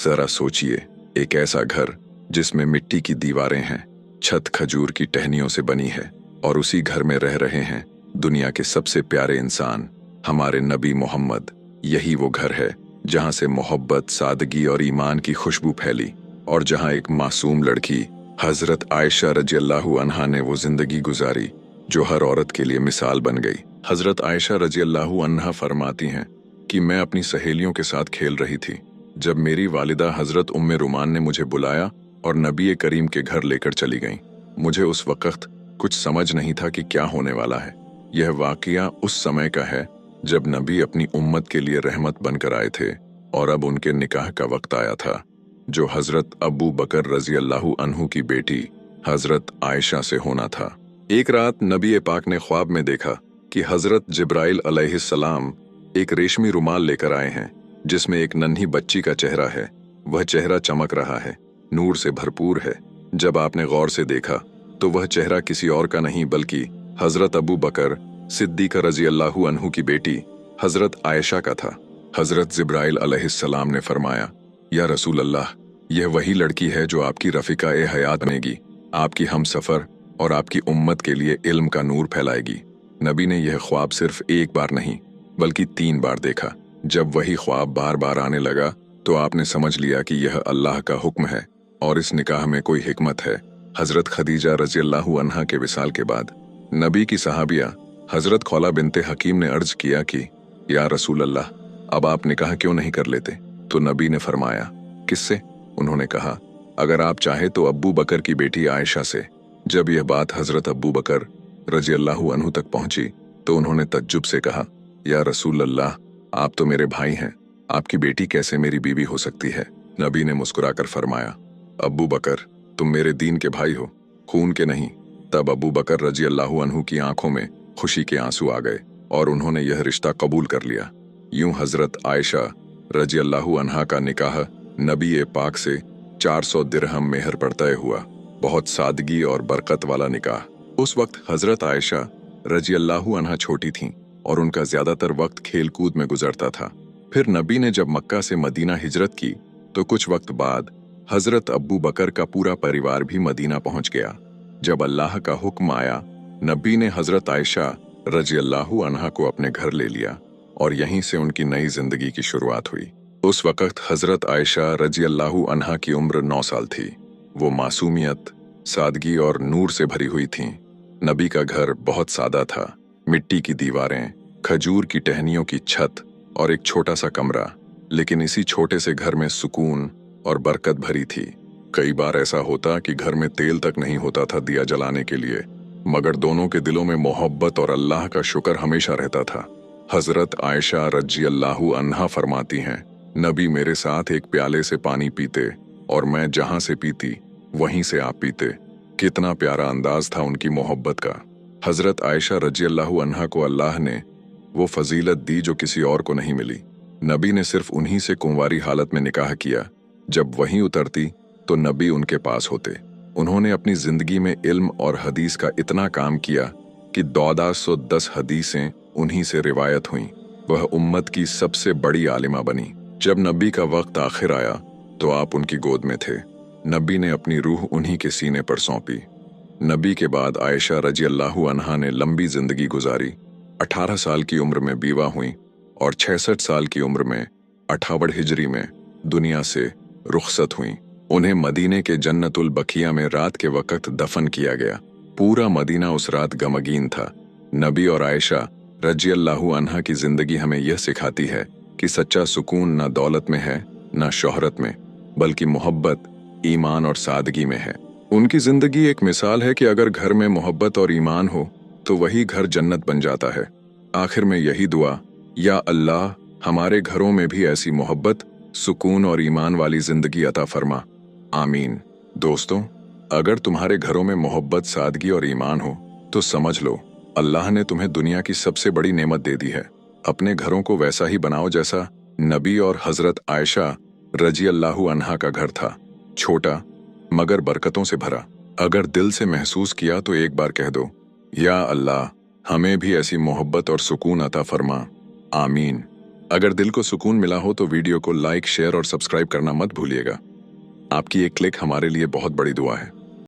जरा सोचिए, एक ऐसा घर जिसमें मिट्टी की दीवारें हैं, छत खजूर की टहनियों से बनी है, और उसी घर में रह रहे हैं दुनिया के सबसे प्यारे इंसान, हमारे नबी मोहम्मद। यही वो घर है जहां से मोहब्बत, सादगी और ईमान की खुशबू फैली, और जहां एक मासूम लड़की हजरत आयशा रज़ियल्लाहु अन्हा ने वो जिंदगी गुजारी जो हर औरत के लिए मिसाल बन गई। हजरत आयशा रज़ियल्लाहु अन्हा फरमाती हैं कि मैं अपनी सहेलियों के साथ खेल रही थी जब मेरी वालिदा हजरत उम्मे रुमान ने मुझे बुलाया और नबी करीम के घर लेकर चली गईं। मुझे उस वक्त कुछ समझ नहीं था कि क्या होने वाला है। यह वाकया उस समय का है जब नबी अपनी उम्मत के लिए रहमत बनकर आए थे, और अब उनके निकाह का वक्त आया था जो हजरत अबू बकर रज़ियल्लाहु अन्हु की बेटी हजरत आयशा से होना था। एक रात नबी पाक ने ख्वाब में देखा कि हजरत जिब्राइल अलैहिस्सलाम एक रेशमी रुमाल लेकर आए हैं जिसमें एक नन्ही बच्ची का चेहरा है। वह चेहरा चमक रहा है, नूर से भरपूर है। जब आपने गौर से देखा तो वह चेहरा किसी और का नहीं बल्कि हजरत अबू बकर सिद्दीक़ रज़ियल्लाहु अन्हु की बेटी हजरत आयशा का था। हजरत जिब्राइल अलैहिस्सलाम ने फरमाया, या रसूल अल्लाह, यह वही लड़की है जो आपकी रफ़ीका ए हयात बनेगी, आपकी हम सफ़र और आपकी उम्मत के लिए इल्म का नूर फैलाएगी। नबी ने यह ख्वाब सिर्फ एक बार नहीं बल्कि 3 बार देखा। जब वही ख्वाब बार बार आने लगा तो आपने समझ लिया कि यह अल्लाह का हुक्म है और इस निकाह में कोई हिकमत है। हजरत खदीजा रज़ियल्लाहु अन्हा के विसाल के बाद नबी की सहाबिया हजरत खौला बिनते हकीम ने अर्ज किया कि या रसूल अल्लाह, अब आप निकाह क्यों नहीं कर लेते? तो नबी ने फरमाया, किससे? उन्होंने कहा, अगर आप चाहे तो अब्बू बकर की बेटी आयशा से। जब यह बात हजरत अब्बू बकर रज़ियल्लाहु अन्हु तक पहुंची तो उन्होंने तज्जुब से कहा, या रसूल अल्लाह, आप तो मेरे भाई हैं, आपकी बेटी कैसे मेरी बीवी हो सकती है? नबी ने मुस्कुराकर फरमाया, अब्बू बकर, तुम मेरे दीन के भाई हो, खून के नहीं। तब अब्बू बकर रज़ियल्लाहु अन्हु की आंखों में खुशी के आंसू आ गए और उन्होंने यह रिश्ता कबूल कर लिया। यूं हजरत आयशा रज़ियल्लाहु अन्हा का निकाह नबी पाक से 400 दिरहम मेहर पर तय हुआ। बहुत सादगी और बरकत वाला निकाह। उस वक्त हजरत आयशा रज़ियल्लाहु अन्हा छोटी थीं और उनका ज्यादातर वक्त खेल कूद में गुजरता था। फिर नबी ने जब मक्का से मदीना हिजरत की तो कुछ वक्त बाद हजरत अब्बू बकर का पूरा परिवार भी मदीना पहुंच गया। जब अल्लाह का हुक्म आया, नबी ने हजरत आयशा रज़ियल्लाहु अन्हा को अपने घर ले लिया और यहीं से उनकी नई जिंदगी की शुरुआत हुई। उस वक्त हजरत आयशा रज़ियल्लाहु अन्हा की उम्र 9 साल थी। वो मासूमियत, सादगी और नूर से भरी हुई थीं। नबी का घर बहुत सादा था, मिट्टी की दीवारें, खजूर की टहनियों की छत और एक छोटा सा कमरा। लेकिन इसी छोटे से घर में सुकून और बरकत भरी थी। कई बार ऐसा होता कि घर में तेल तक नहीं होता था दिया जलाने के लिए, मगर दोनों के दिलों में मोहब्बत और अल्लाह का शुक्र हमेशा रहता था। हजरत आयशा रज़ियल्लाहु अन्हा फरमाती हैं, नबी मेरे साथ एक प्याले से पानी पीते और मैं जहां से पीती वहीं से आप पीते। कितना प्यारा अंदाज था उनकी मोहब्बत का। हजरत आयशा रज़ियल्लाहु अन्हा को अल्लाह ने वो फजीलत दी जो किसी और को नहीं मिली। नबी ने सिर्फ उन्हीं से कुंवारी हालत में निकाह किया। जब वहीं उतरती तो नबी उनके पास होते। उन्होंने अपनी जिंदगी में इल्म और हदीस का इतना काम किया कि 1410 हदीसें उन्हीं से रिवायत हुईं। वह उम्मत की सबसे बड़ी आलिमा बनी। जब नबी का वक्त आखिर आया तो आप उनकी गोद में थे। नबी ने अपनी रूह उन्हीं के सीने पर सौंपी। नबी के बाद आयशा रज़ियल्लाहु अन्हा ने लंबी जिंदगी गुजारी। 18 साल की उम्र में बीवा हुई और 66 साल की उम्र में 58 हिजरी में दुनिया से रुखसत हुई। उन्हें मदीने के जन्नतुल बकिया में रात के वक्त दफन किया गया। पूरा मदीना उस रात गमगीन था। नबी और आयशा रज़ियल्लाहु अन्हा की जिंदगी हमें यह सिखाती है कि सच्चा सुकून न दौलत में है, न शोहरत में, बल्कि मोहब्बत, ईमान और सादगी में है। उनकी जिंदगी एक मिसाल है कि अगर घर में मोहब्बत और ईमान हो तो वही घर जन्नत बन जाता है। आखिर में यही दुआ, या अल्लाह, हमारे घरों में भी ऐसी मोहब्बत, सुकून और ईमान वाली जिंदगी अता फरमा। आमीन। दोस्तों, अगर तुम्हारे घरों में मोहब्बत, सादगी और ईमान हो तो समझ लो अल्लाह ने तुम्हें दुनिया की सबसे बड़ी नेमत दे दी है। अपने घरों को वैसा ही बनाओ जैसा नबी और हजरत आयशा रज़ियल्लाहु अन्हा का घर था, छोटा मगर बरकतों से भरा। अगर दिल से महसूस किया तो एक बार कह दो, या अल्लाह, हमें भी ऐसी मोहब्बत और सुकून अता फरमा। आमीन। अगर दिल को सुकून मिला हो तो वीडियो को लाइक, शेयर और सब्सक्राइब करना मत भूलिएगा। आपकी एक क्लिक हमारे लिए बहुत बड़ी दुआ है।